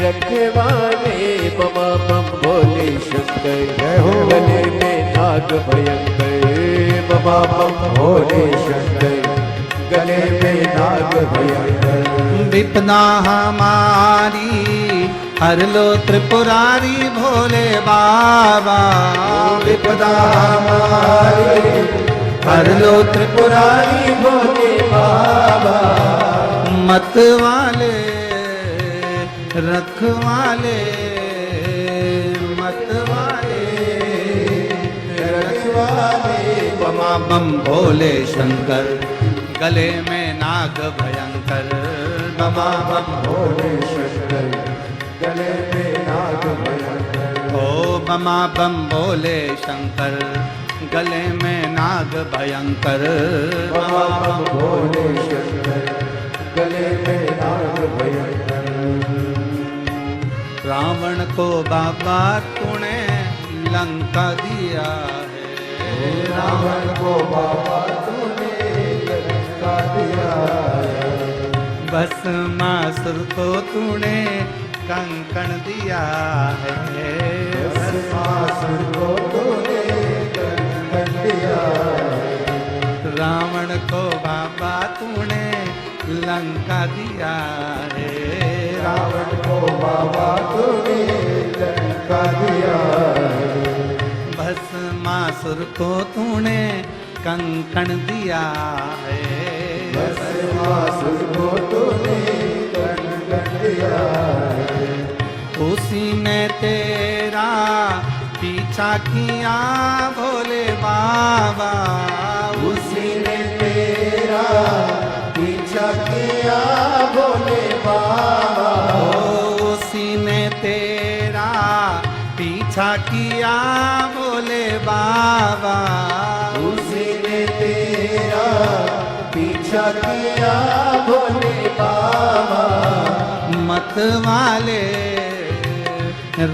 रखवाले, बमा बम भोले शंकर, जय हो। गले में नाग भयंकर, बाबा बम भोले शंकर, गले में नाग भयंकर, विपदा हमारी हर लो त्रिपुरारी भोले बाबा, विपदा हमारी हर लो त्रिपुरारी भोले बाबा, मत वाले रखवाले, मत वाले रखवाले, बमा बम भोले शंकर, गले में नाग भयंकर, बमा बम भोले शंकर, गले में नाग भयंकर, ओ बमा बम भोले शंकर, गले में नाग भयंकर, बाबा बम भोले शंकर, गले में नाग भयंकर, रावण को बाबा तूने लंका दिया है, रावण को बाबा तूने लंका दिया है, भस्मासुर को तूने कंकण दिया है, भस्मासुर को तूने कंकण दिया है, रावण को बाबा तूने लंका दिया है, रावण को बाबा तूने लंका दिया है, भस्मासुर को तूने कंकण दिया है, भस्मासुर को तूने कंकण दिया है, उसी ने तेरा पीछा किया भोले बाबा, उसी ने तेरा पीछा किया भोले बाबा, उसी ने तेरा पीछा किया भोले बाबा, उसी ने तेरा पीछा किया भोले बाबा, मत वाले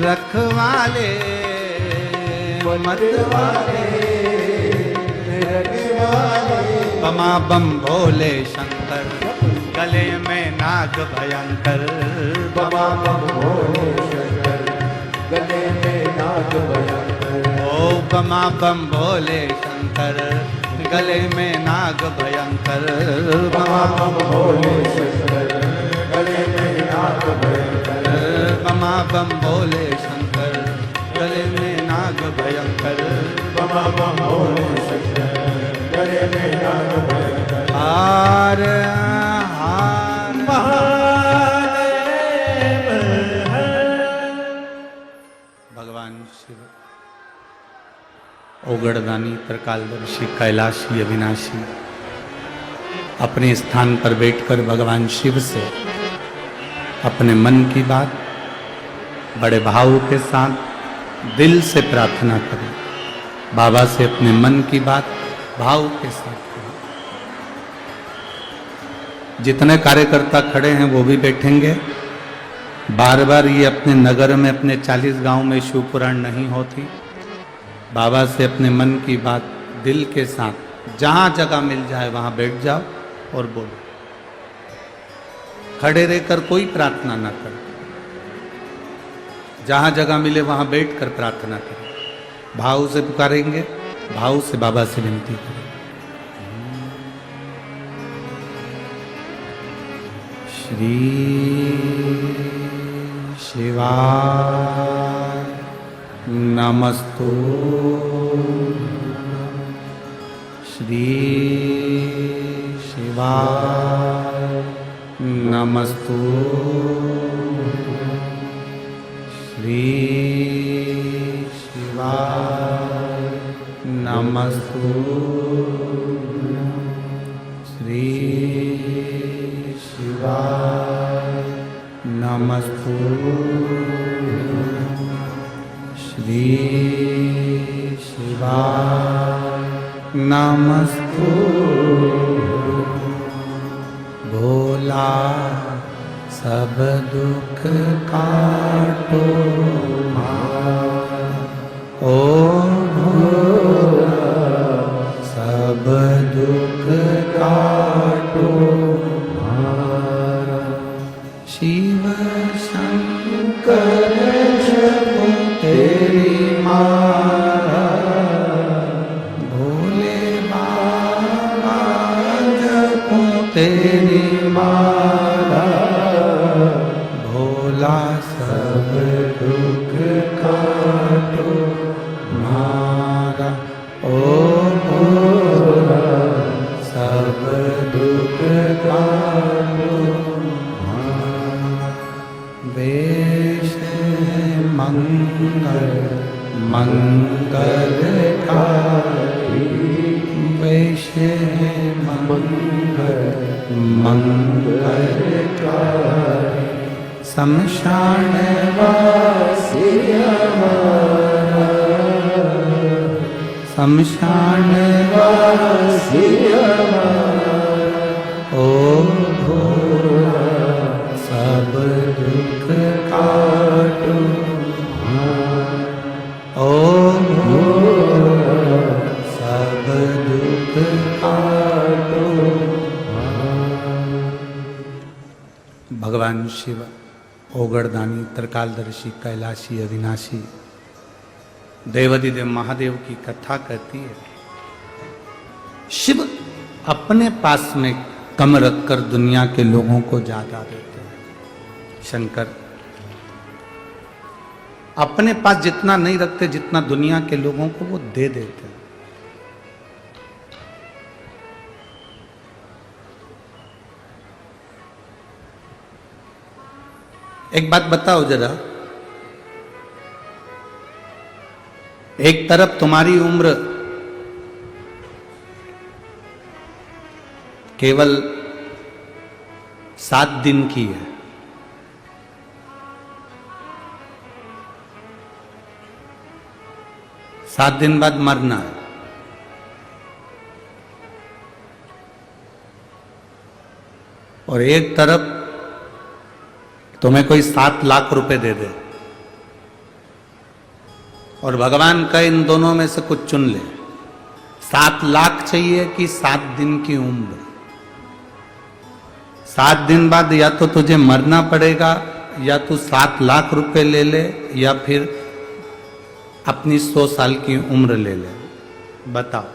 रखवाले, मत वाले रखवाले, बमा बम भोले शंकर, गले में नाग भयंकर, बाबा बम भोले शंकर, गले में नाग भयंकर, ओ बमा बम भोले शंकर, गले में नाग भयंकर, बाबा बम भोले शंकर, गले में नाग भयंकर, बमा बम भोले शंकर, गले में नाग भयंकर, बाबा बम भोले शंकर, गले में नाग भयंकर, हार हार भगवान शिव ओगड़दानी त्रिकालदर्शी कैलाशी अविनाशी अपने स्थान पर बैठकर भगवान शिव से अपने मन की बात बड़े भाव के साथ दिल से प्रार्थना करें। बाबा से अपने मन की बात भाव के साथ करें। जितने कार्यकर्ता खड़े हैं वो भी बैठेंगे। बार बार ये अपने नगर में अपने 40 गांव में शिव पुराण नहीं होती। बाबा से अपने मन की बात दिल के साथ जहां जगह मिल जाए वहां बैठ जाओ और बोलो। खड़े रहकर कोई प्रार्थना ना करो। जहां जगह मिले वहां बैठकर प्रार्थना करें। भाव से पुकारेंगे, भाव से बाबा से विनती करें। श्री शिवाय नमस्तु। श्री शिवाय नमस्तु श्री शिवाय नमस्तु श्री शिवाय नमस्तु श्री शिवाय नमस्तु भोला सब दुख काटो ओ भोला सब दुख काटो शिव शंकर जपो तेरी माला भोले बाबा जपो तेरी माला भोला सब दुख काटो मारा ओ भोला सब दुख काटो वेश मंगल मंगलकारी वेश मंगल मंगलकारी शमशान वासी हमारा शमशान वासी हमारा ओ भोला सब दुख काटो ओ भोला सब दुख काटो। भगवान शिव ओगड़दानी त्रिकालदर्शी कैलाशी अविनाशी देवाधिदेव महादेव की कथा कहती है। शिव अपने पास में कम रखकर दुनिया के लोगों को ज्यादा देते हैं। शंकर अपने पास जितना नहीं रखते जितना दुनिया के लोगों को वो दे देते हैं। एक बात बताओ जरा, एक तरफ तुम्हारी उम्र केवल 7 दिन की है, सात दिन बाद मरना है, और एक तरफ तुम्हें कोई 7 लाख रुपए दे दे और भगवान का इन दोनों में से कुछ चुन ले, 7 लाख चाहिए कि 7 दिन की उम्र। 7 दिन बाद या तो तुझे मरना पड़ेगा या तू 7 लाख रुपए ले ले या फिर अपनी 100 साल की उम्र ले ले। बताओ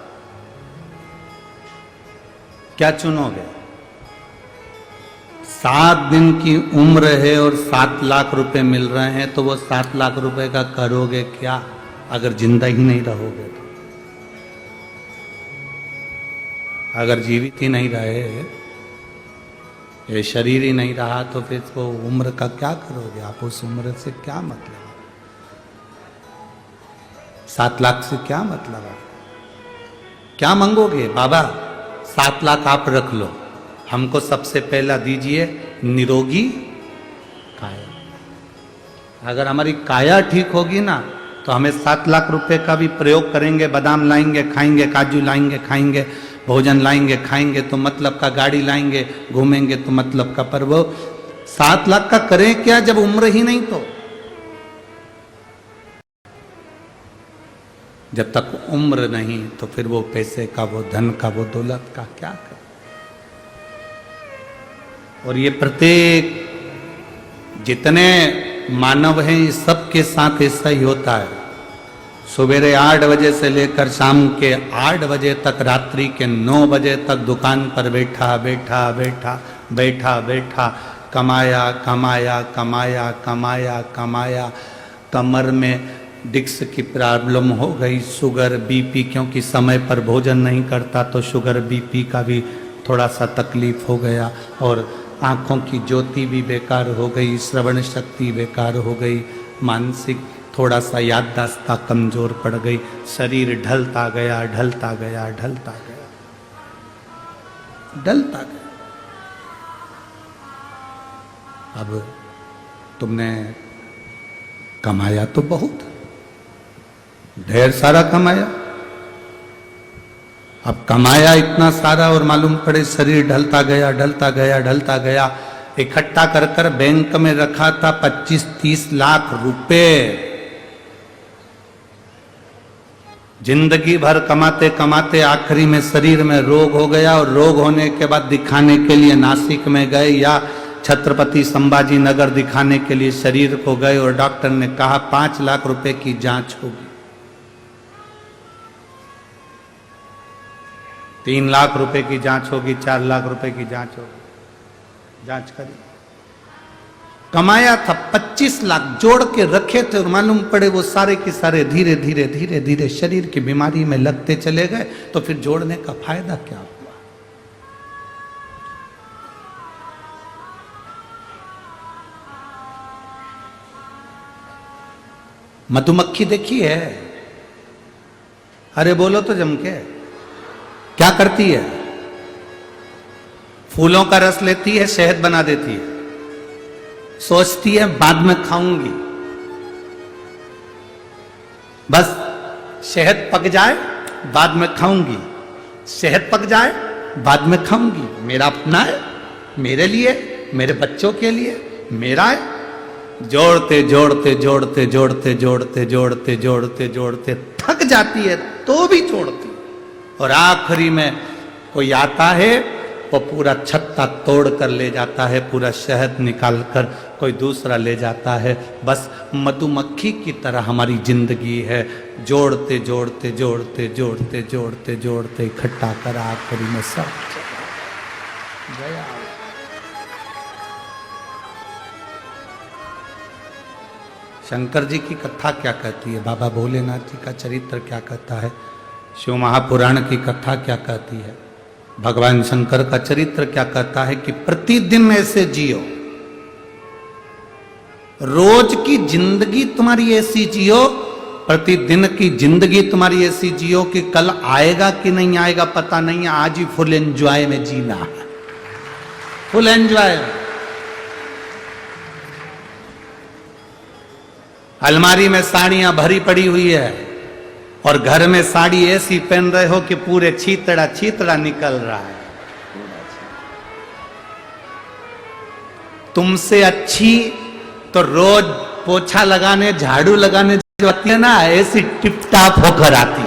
क्या चुनोगे? 7 दिन की उम्र है और 7 लाख रुपए मिल रहे हैं, तो वो 7 लाख रुपए का करोगे क्या अगर जिंदा ही नहीं रहोगे तो? अगर जीवित ही नहीं रहे, ये शरीर ही नहीं रहा, तो फिर वो उम्र का क्या करोगे आप? उस उम्र से क्या मतलब? 7 लाख से क्या मतलब है? क्या मांगोगे? बाबा 7 लाख आप रख लो, हमको सबसे पहला दीजिए निरोगी काया। अगर हमारी काया ठीक होगी ना तो हमें 7 लाख रुपए का भी प्रयोग करेंगे, बादाम लाएंगे खाएंगे, काजू लाएंगे खाएंगे, भोजन लाएंगे खाएंगे तो मतलब का, गाड़ी लाएंगे घूमेंगे तो मतलब का, पर वो 7 लाख का करें क्या जब उम्र ही नहीं? तो जब तक उम्र नहीं तो फिर वो पैसे का, वो धन का, वो दौलत का क्या कर? और ये प्रत्येक जितने मानव हैं इस सब के साथ ऐसा ही होता है। सवेरे 8 बजे से लेकर शाम के 8 बजे तक, रात्रि के 9 बजे तक दुकान पर बैठा बैठा बैठा बैठा बैठा कमाया कमाया कमाया कमाया कमाया, कमर में डिस्क की प्रॉब्लम हो गई, शुगर बीपी, क्योंकि समय पर भोजन नहीं करता तो शुगर बीपी का भी थोड़ा सा तकलीफ हो गया और आँखों की ज्योति भी बेकार हो गई, श्रवण शक्ति बेकार हो गई, मानसिक थोड़ा सा याददाश्त कमजोर पड़ गई, शरीर ढलता गया ढलता गया ढलता गया ढलता गया। अब तुमने कमाया तो बहुत, ढेर सारा कमाया, अब कमाया इतना सारा और मालूम पड़े शरीर ढलता गया ढलता गया ढलता गया। इकट्ठा कर कर बैंक में रखा था 25-30 लाख रुपए, जिंदगी भर कमाते कमाते आखिरी में शरीर में रोग हो गया और रोग होने के बाद दिखाने के लिए नासिक में गए या छत्रपति संभाजी नगर दिखाने के लिए शरीर को गए और डॉक्टर ने कहा 5 लाख रुपए की जांच होगी। 3 लाख रुपए की जांच होगी, 4 लाख रुपए की जांच होगी। जांच करी, कमाया था 25 लाख, जोड़ के रखे थे और मालूम पड़े वो सारे के सारे धीरे धीरे धीरे धीरे शरीर की बीमारी में लगते चले गए। तो फिर जोड़ने का फायदा क्या हुआ? मधुमक्खी देखी है? अरे बोलो तो जम के, क्या करती है? फूलों का रस लेती है, शहद बना देती है, सोचती है बाद में खाऊंगी, बस शहद पक जाए बाद में खाऊंगी, शहद पक जाए बाद में खाऊंगी, मेरा अपना है, मेरे लिए, मेरे बच्चों के लिए, मेरा है। जोड़ते जोड़ते जोड़ते जोड़ते जोड़ते जोड़ते जोड़ते जोड़ते थक जाती है तो भी छोड़ती, और आखिरी में कोई आता है वो पूरा छत्ता तोड़ कर ले जाता है, पूरा शहद निकाल कर कोई दूसरा ले जाता है। बस मधुमक्खी की तरह हमारी जिंदगी है, जोड़ते जोड़ते जोड़ते जोड़ते जोड़ते जोड़ते इकट्ठा कर आखिरी में सब गया। शंकर जी की कथा क्या कहती है, बाबा भोलेनाथ जी का चरित्र क्या कहता है, शिव महापुराण की कथा क्या कहती है, भगवान शंकर का चरित्र क्या कहता है कि प्रतिदिन ऐसे जियो, रोज की जिंदगी तुम्हारी ऐसी जियो, प्रतिदिन की जिंदगी तुम्हारी ऐसी जियो कि कल आएगा कि नहीं आएगा पता नहीं है, आज ही फुल एंजॉय में जीना है, फुल एंजॉय। अलमारी में साड़ियां भरी पड़ी हुई है और घर में साड़ी ऐसी पहन रहे हो कि पूरे छीतड़ा छीतड़ा निकल रहा है। तुमसे अच्छी तो रोज पोछा लगाने झाड़ू लगाने जो आती है ना, ऐसी टिपटाप होकर आती।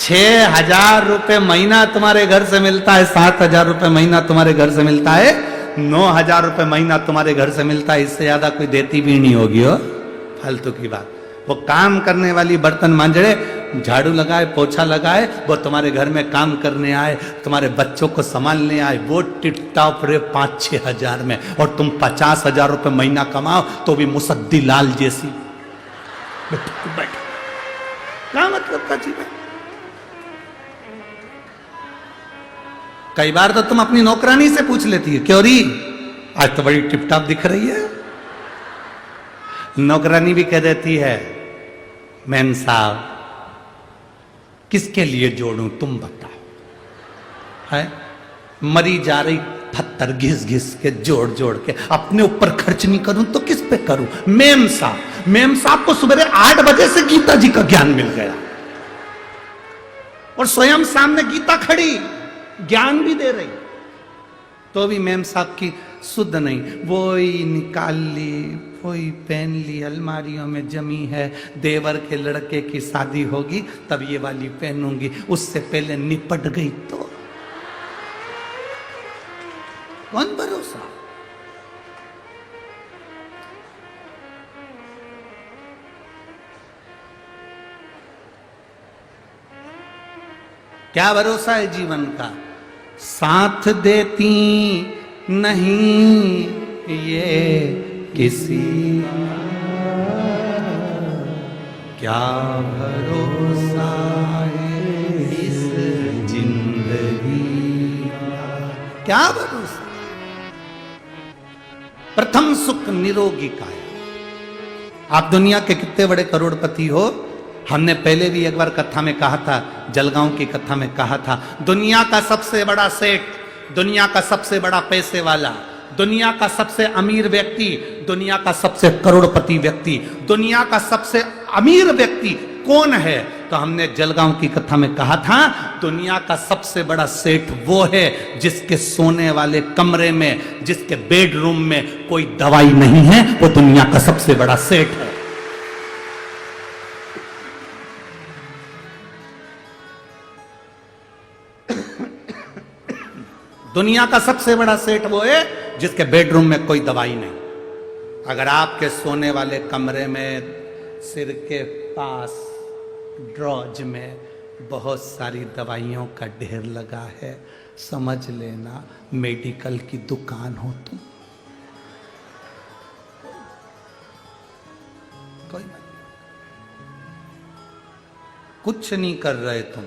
6,000 रुपए महीना तुम्हारे घर से मिलता है, 7,000 रुपए महीना तुम्हारे घर से मिलता है, 9,000 रुपए महीना तुम्हारे घर से मिलता है, इससे ज्यादा कोई देती भी नहीं होगी हो, फालतू की बात। वो काम करने वाली बर्तन मांजड़े, झाड़ू लगाए पोछा लगाए, वो तुम्हारे घर में काम करने आए, तुम्हारे बच्चों को संभालने आए, वो टिपटाप रे 5-6 हजार में, और तुम 50,000 रुपए महीना कमाओ तो भी मुसद्दी लाल जैसी बैठ। क्या मतलब का जीवन? कई बार तो तुम अपनी नौकरानी से पूछ लेती है, क्यों री आज तो बड़ी टिपटाप दिख रही है। नौकरानी भी कह देती है, मैम साहब किसके लिए जोड़ूं तुम बताओ, है मरी जा रही पत्थर घिस घिस के जोड़ जोड़ के, अपने ऊपर खर्च नहीं करूं तो किस पे करूं। मैम साहब को सुबह 8 बजे से गीता जी का ज्ञान मिल गया और स्वयं सामने गीता खड़ी ज्ञान भी दे रही, तो भी मैम साहब की शुद्ध नहीं, वही निकाल ली, वही पहन ली, अलमारियों में जमी है, देवर के लड़के की शादी होगी तब ये वाली पहनूंगी, उससे पहले निपट गई तो कौन भरोसा। क्या भरोसा है जीवन का? साथ देती नहीं ये किसी, क्या भरोसा है इस जिंदगी क्या भरोसा। प्रथम सुख निरोगी काया। आप दुनिया के कितने बड़े करोड़पति हो, हमने पहले भी एक बार कथा में कहा था, जलगांव की कथा में कहा था, दुनिया का सबसे बड़ा सेठ, दुनिया का सबसे बड़ा पैसे वाला, दुनिया का सबसे अमीर व्यक्ति, दुनिया का सबसे करोड़पति व्यक्ति, दुनिया का सबसे अमीर व्यक्ति कौन है? तो हमने जलगांव की कथा में कहा था, दुनिया का सबसे बड़ा सेठ वो है जिसके सोने वाले कमरे में, जिसके बेडरूम में कोई दवाई नहीं है, वो दुनिया का सबसे बड़ा सेठ है। दुनिया का सबसे बड़ा सेठ वो है जिसके बेडरूम में कोई दवाई नहीं। अगर आपके सोने वाले कमरे में, सिर के पास ड्रॉज में बहुत सारी दवाइयों का ढेर लगा है, समझ लेना मेडिकल की दुकान हो तुम। कोई कुछ नहीं कर रहे तुम,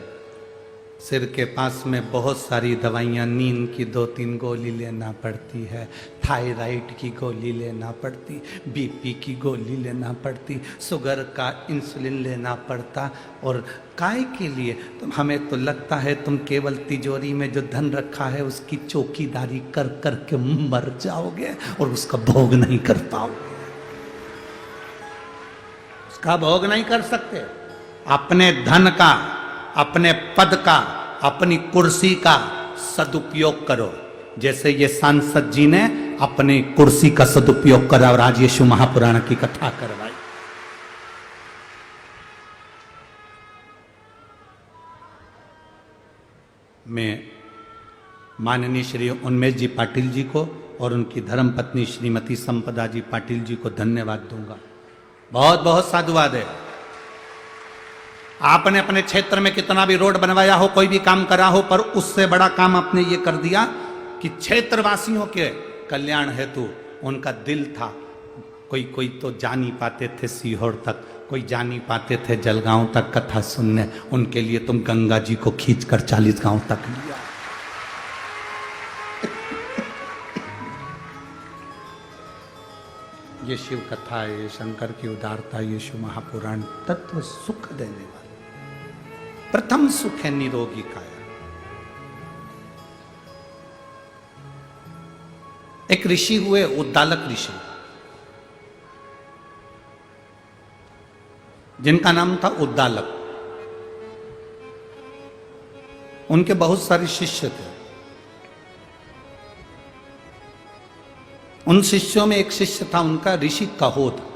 सिर के पास में बहुत सारी दवाइयाँ, नींद की 2-3 गोली लेना पड़ती है, थायराइड की गोली लेना पड़ती, बीपी की गोली लेना पड़ती, शुगर का इंसुलिन लेना पड़ता। और काय के लिए? तुम, हमें तो लगता है तुम केवल तिजोरी में जो धन रखा है उसकी चौकीदारी कर कर के मर जाओगे और उसका भोग नहीं कर पाओगे, उसका भोग नहीं कर सकते। अपने धन का, अपने पद का, अपनी कुर्सी का सदुपयोग करो, जैसे ये सांसद जी ने अपनी कुर्सी का सदुपयोग करा और आज यीशु महापुराण की कथा करवाई। मैं माननीय श्री उन्मेष जी पाटिल जी को और उनकी धर्मपत्नी श्रीमती संपदा जी पाटिल जी को धन्यवाद दूंगा। बहुत बहुत साधुवाद है। आपने अपने क्षेत्र में कितना भी रोड बनवाया हो, कोई भी काम करा हो, पर उससे बड़ा काम आपने ये कर दिया कि क्षेत्रवासियों के कल्याण हेतु उनका दिल था। कोई कोई तो जा नहीं पाते थे सीहोर तक, कोई जा नहीं पाते थे जलगांव तक कथा सुनने, उनके लिए तुम गंगा जी को खींचकर 40 गांव तक लिया। ये शिव कथा है, ये शंकर की उदारता, यीशु महापुराण तत्व सुख देने वाला। प्रथम सुख है निरोगी काया। एक ऋषि हुए उद्दालक ऋषि, जिनका नाम था उद्दालक। उनके बहुत सारे शिष्य थे। उन शिष्यों में एक शिष्य था उनका ऋषि कहोद।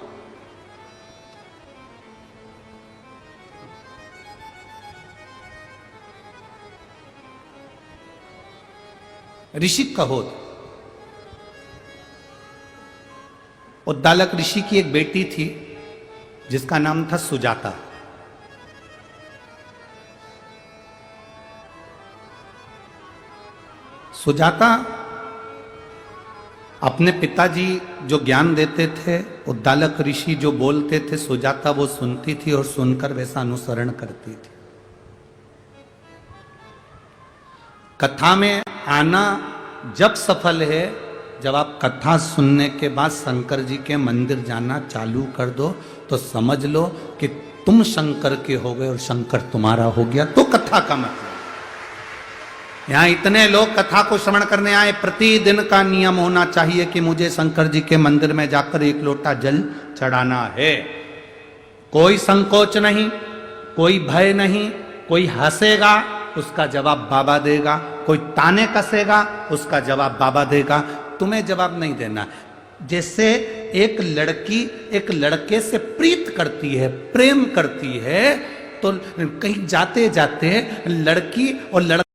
ऋषि कहोद, उद्दालक ऋषि की एक बेटी थी जिसका नाम था सुजाता। सुजाता अपने पिताजी जो ज्ञान देते थे, उद्दालक ऋषि जो बोलते थे, सुजाता वो सुनती थी और सुनकर वैसा अनुसरण करती थी। कथा में आना जब सफल है, जब आप कथा सुनने के बाद शंकर जी के मंदिर जाना चालू कर दो, तो समझ लो कि तुम शंकर के हो गए और शंकर तुम्हारा हो गया। तो कथा का मतलब, यहां इतने लोग कथा को श्रवण करने आए, प्रतिदिन का नियम होना चाहिए कि मुझे शंकर जी के मंदिर में जाकर 1 लोटा जल चढ़ाना है। कोई संकोच नहीं, कोई भय नहीं, कोई हंसेगा उसका जवाब बाबा देगा, कोई ताने कसेगा उसका जवाब बाबा देगा, तुम्हें जवाब नहीं देना। जैसे एक लड़की एक लड़के से प्रीत करती है, प्रेम करती है, तो कहीं जाते जाते लड़की और लड़का